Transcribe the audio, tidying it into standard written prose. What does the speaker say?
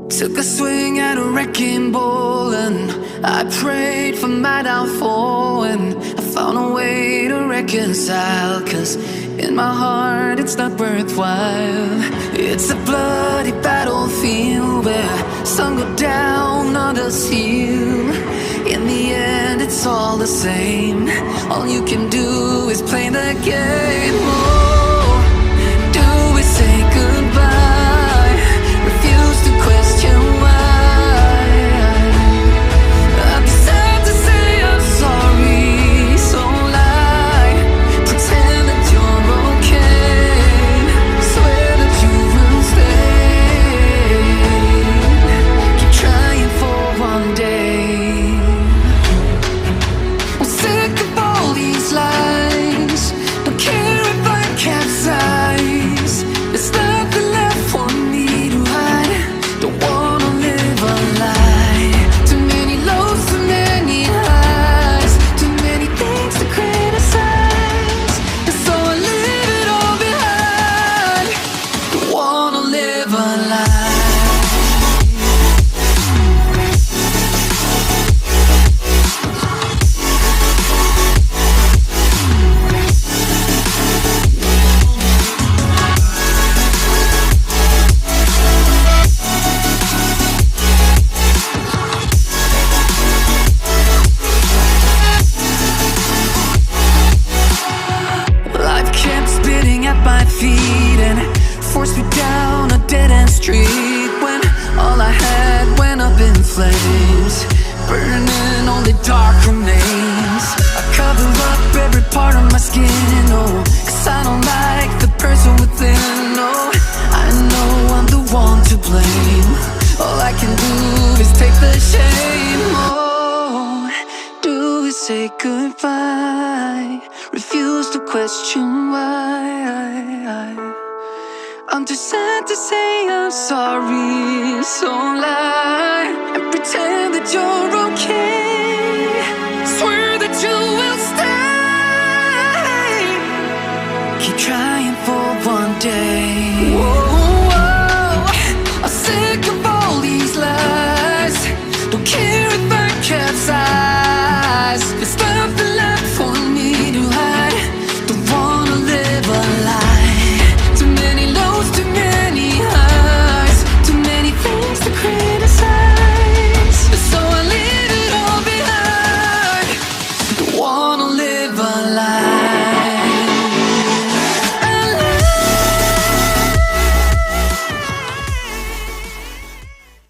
Took a swing at a wrecking ball and I prayed for my downfall, and I found a way to reconcile, 'cause in my heart it's not worthwhile. It's a bloody battlefield where some go down, others heal. In the end it's all the same. All you can do is play the game. Oh, do we say goodbye? Refuse to question why. I'm sad to say I'm sorry, so lie. Pretend that you're okay. Swear that you will stay. Keep trying for one day. I'm sick of all these lies. Don't care if I capsize. There's nothing left for me to hide. Don't wanna live a lie. Too many lows, too many highs. Too many things to criticize. And so I leave it all behind. Don't wanna live a lie. Life kept spitting at my feet and forced me down a dead-end street, when all I had went up in flames, burning only dark remains. I cover up every part of my skin, oh, 'cause I don't like the person within. Oh, I know I'm the one to blame. All I can do is take the shame. Oh, do we say goodbye? Refuse to question why. I'm too sad to say I'm sorry, so lie and pretend that you're okay. Swear that you will stay. Keep trying for one day.